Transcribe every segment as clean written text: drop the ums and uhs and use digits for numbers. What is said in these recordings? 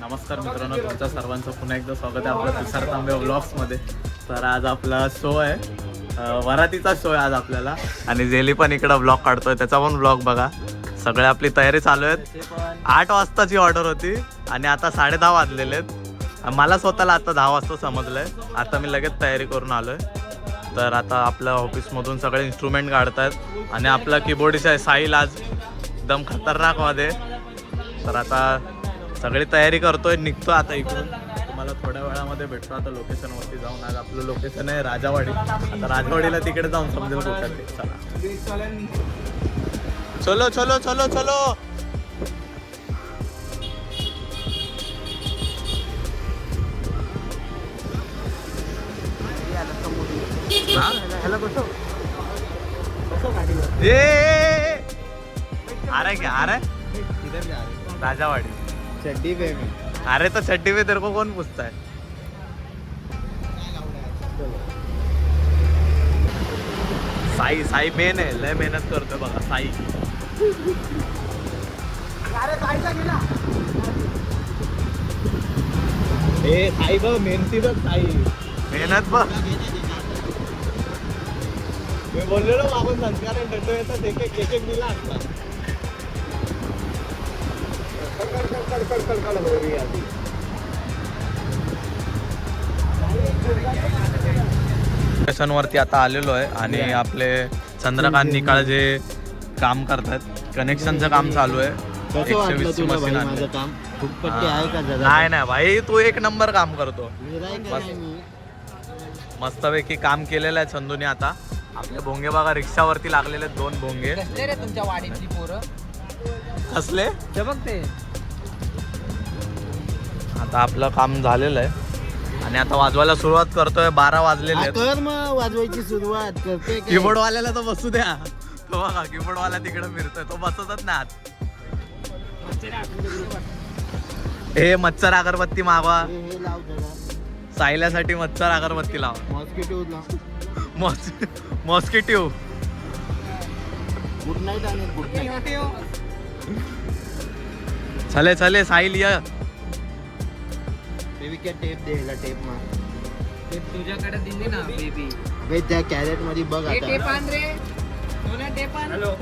नमस्कार मित्रांनो, तुमच्या सर्वांचं पुन्हा एकदा स्वागत आहे आपल्या तुषार तांबे व्लॉग्समध्ये. तर आज आपला शो आहे, वरातीचा शो आहे आज आपल्याला. आणि जेली पण इकडं ब्लॉग काढतोय, त्याचा पण ब्लॉग बघा. सगळे आपली तयारी चालू आहेत. 8 वाजताची ऑर्डर होती आणि आता 10:30 वाजलेले आहेत. मला स्वतःला आता 10 वाजता समजलंय. आता मी लगेच तयारी करून आलोय. तर आता आपल्या ऑफिसमधून सगळे इन्स्ट्रुमेंट काढतायत आणि आपला कीबोर्डिस्ट आहे साहिल आज एकदम खतरनाक मध्ये. तर आता सगळी तयारी करतोय, निघतो आता इकडून. तुम्हाला थोड्या वेळामध्ये भेटतो आता लोकेशनवरती जाऊन. आज आपलं लोकेशन आहे राजावाडी. आता राजवाडीला तिकडे जाऊन समजेल कुठं ते. चला चलो चलो चलो चलो. अरे क्या अरे राजावाड़ी चड्डी पे में। अरे तो चड्डी पे तेरे को कौन पूछता है. साई साई मेन आहे, लय मेहनत करतोय बघा साई. ए साई बघ, मेहनती बघ साई, मेहनत बघ. मी बोललेलो आपण संस्कार डटो येतात, एक एक दिला असतात. स्टेशनवरती आता आलेलो आहे आणि आपले चंद्रकांत निकाळ जे काम करतात, कनेक्शनचं काम चालू आहे. 120 ची मशीन आहे. नाही नाही भाई, तू एक नंबर काम करतो. मस्तपैकी काम केलेलं आहे चंदूने. आता आपले भोंगे बघा रिक्षावरती लागलेले 2 भोंगे. तुमच्या वाडीतली पोरं कसले बघते. आता आपलं काम झालेलं आहे आणि आता वाजवायला सुरुवात करतोय. 12 वाजलेले आहेत. कर मग वाजवायची सुरुवात करते. कीबोर्ड वाल्याला तर बसू द्या. तो बघा कीबोर्ड वाला तिकडे फिरतोय, तो बसतच नाही आत. हे मच्छर अगरबत्ती मागवा. हे लाव जरा. सायल्यासाठी मच्छर अगरबत्ती लावा. मॉस्किटो लाव. मॉस्किटिव्ह. गुड नाईट आणि गुड नाईट. चले चले साहिल ये. बेबी क्या टेप द्यायला. टेप मार. टेप तुझ्याकडे दिली ना बेबी. अबे त्या कॅरेट मध्ये बघ हे आता. टेप आण रे. सोन्या टेप आण. हॅलो.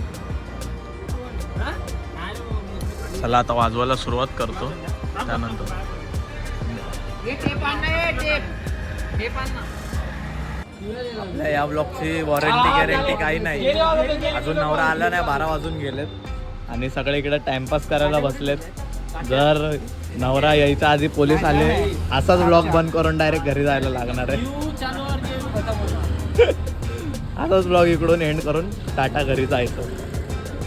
चला आता वाजवायला सुरुवात करतो. त्यानंतर हे टेप आण ना. हे टेप. टेप आण ना. आपल्या या ब्लॉकची वॉरंटी गॅरंटी काही नाही. अजून नवरा आला नाही, 12 वाजून गेलेत आणि सगळे इकडे टाइमपास करायला बसलेत. जर नवरा यायच्या आधी पोलीस आले, असाच ब्लॉक बंद करून डायरेक्ट घरी जायला लागणार आहे. असाच ब्लॉग इकडून एंड करून टाटा घरी जायचं.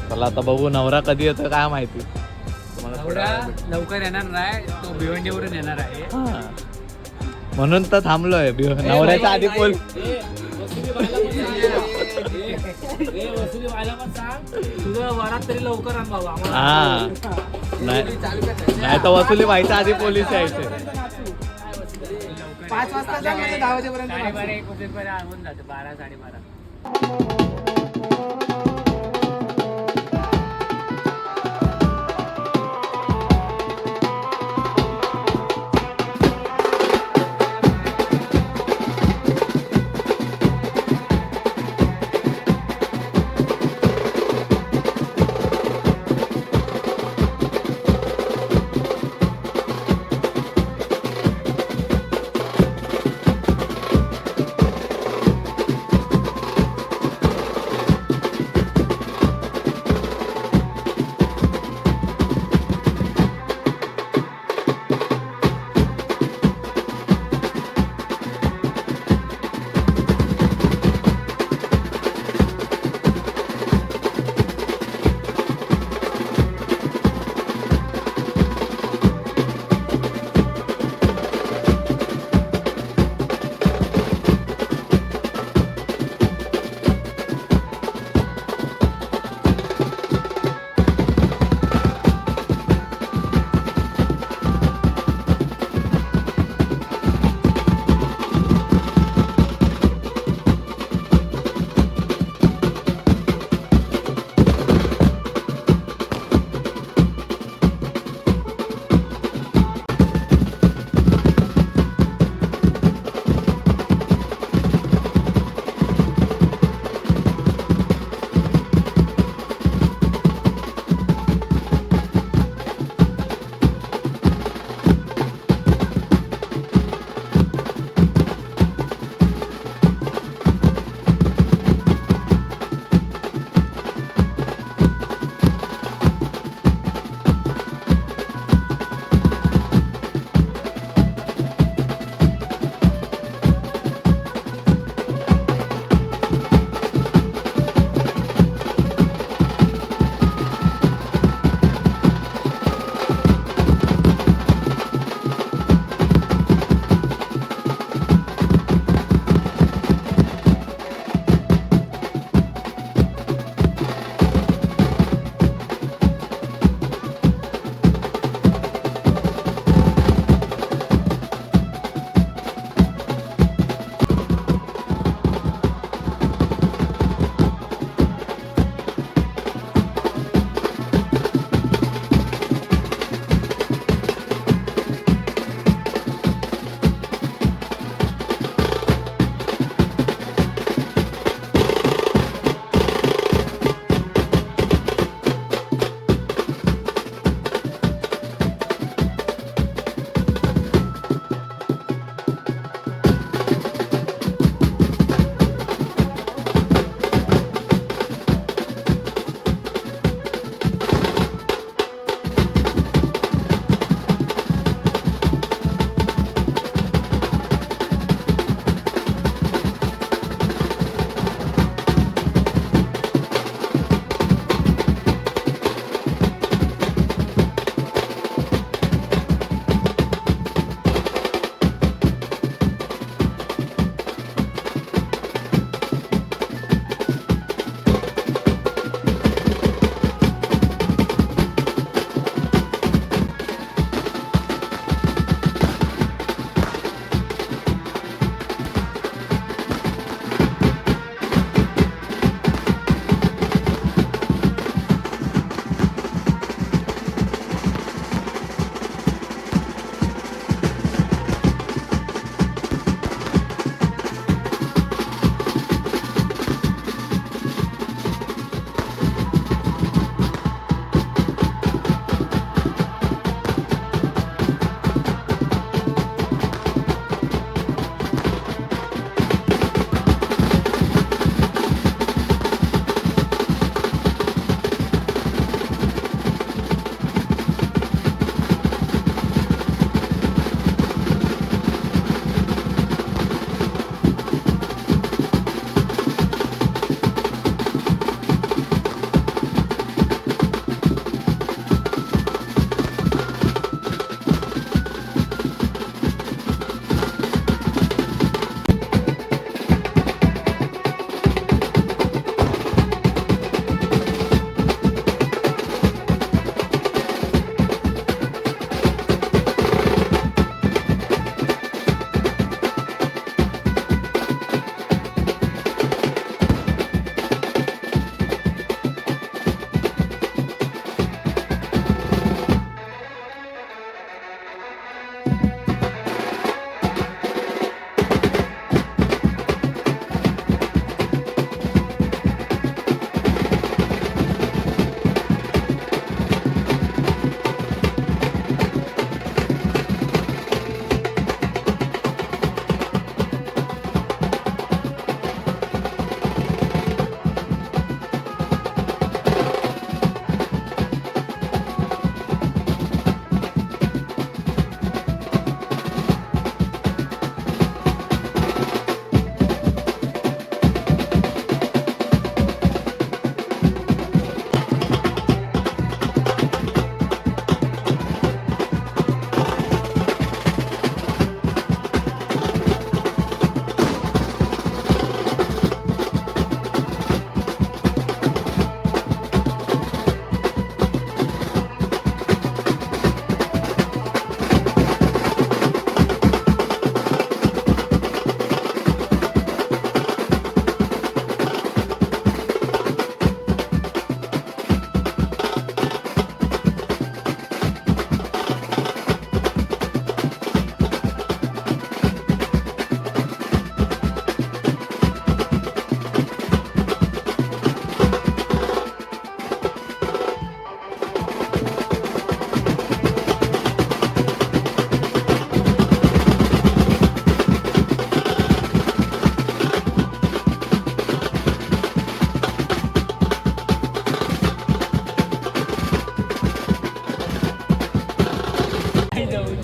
चला आता बघू नवरा कधी येतो काय माहिती. लवकर येणार नाही, तो भिवंडीवरून येणार आहे. म्हणून तर थांबलोय. नवऱ्याच्या आधी पोलीस. तुझं वरात तरी लवकर आण बाबा. हा नाही तर वसुली व्हायच्या आधी पोलीस यायचे. 5 वाजता जा, 10 वाजेपर्यंत. 12:00 होऊन जाते. 12 12:30.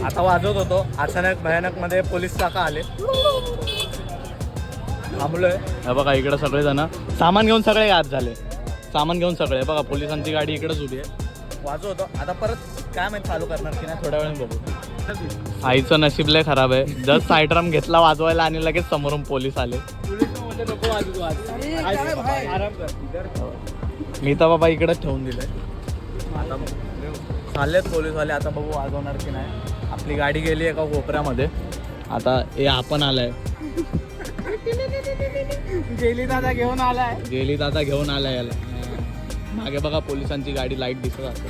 आता वाजवत होतो, अचानक भयानक मध्ये पोलीस काका आले. थांबलोय. हे बघा इकडे सगळे जण सामान घेऊन सगळे आत झाले. सामान घेऊन सगळे बघा, पोलिसांची गाडी इकडेच उभी आहे. वाजवतो आता परत काय माहिती चालू करणार की नाही, थोड्या वेळाने बघू. आईचं नशीब लय खराब आहे. जस्ट साईड्रम घेतला वाजवायला आणि लगेच समोरून पोलीस आले. मी तर बाबा इकडेच ठेवून दिलंय. आता चाललेत पोलीसवाले, आता बघू वाजवणार की नाही. आपली गाडी गेली एका कोपऱ्यामध्ये. आता हे आपण आलाय. गेली दादा घेऊन आलाय. गेली दादा घेऊन आलाय याला. मागे बघा पोलिसांची गाडी लाईट दिसत असते.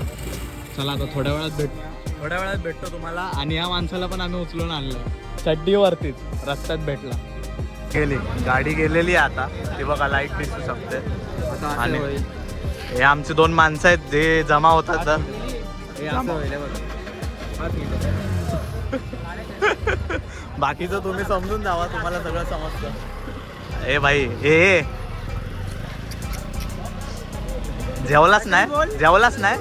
चला आता थोड्या वेळात भेटतो तुम्हाला. आणि या माणसाला पण आम्ही उचलून आणलंय चड्डीवरतीच, रस्त्यात भेटला. गेली गाडी गेलेली आहे आता. ती बघा लाईट दिसू शकते. आणि हे आमचे 2 माणसं आहेत जे जमा होतात तर. बाकीचं तुम्ही समजून जावा, तुम्हाला सगळं समजतं. ए भाई ए जेवलाच नाही.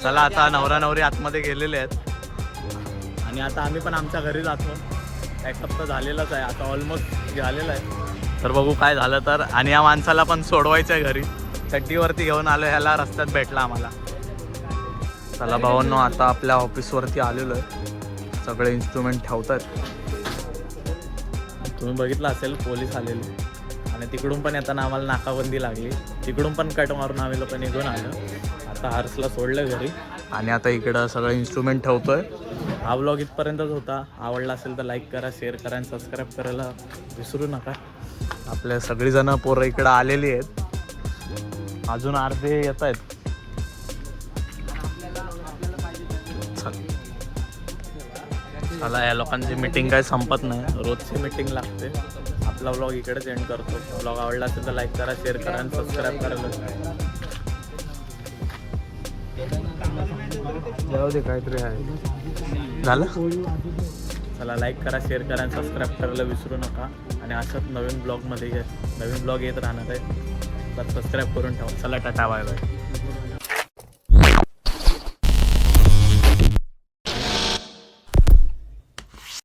चला आता नवरा नवरी आतमध्ये गेलेले आहेत आणि आता आम्ही पण आमच्या घरी जातो. एक हप्ता झालेलाच आहे आता, ऑलमोस्ट झालेला आहे. तर बघू काय झालं तर. आणि या माणसाला पण सोडवायचं आहे घरी. चड्डीवरती घेऊन आलो, ह्याला रस्त्यात भेटला आम्हाला. चला भावांनो, आता आपल्या ऑफिसवरती आलेलो आहे. सगळे इन्स्ट्रुमेंट ठेवतात. तुम्ही बघितलं असेल पोलीस आलेले आणि तिकडून पण येताना आम्हाला नाकाबंदी लागली. तिकडून पण कट मारून आम्ही लोक निघून आलो. आता हर्षला सोडलं घरी आणि आता इकडं सगळं इन्स्ट्रुमेंट ठेवतोय. हा व्लॉग इथपर्यंतच होता. आवडला असेल तर लाईक करा, शेअर करा आणि सबस्क्राईब करायला विसरू नका. आपल्या सगळीजणं पोरं इकडं आलेली आहेत. अजून अर्धे येत आहेत. चला या लोकांची मीटिंग काही संपत नाही, रोजची मीटिंग लागते. आपला व्लॉग इकडेच एंड करतो. व्लॉग आवडला असेल तर लाईक करा, शेअर करा आणि सबस्क्राईब करायला जाऊ दे, काहीतरी आहे झालं. चला लाईक करा, शेअर करा आणि सबस्क्राईब करायला विसरू नका. आणि असंच नवीन ब्लॉग येत राहणार आहे. तर सबस्क्राईब करून ठेवा. चला टाटा, बाय बाय.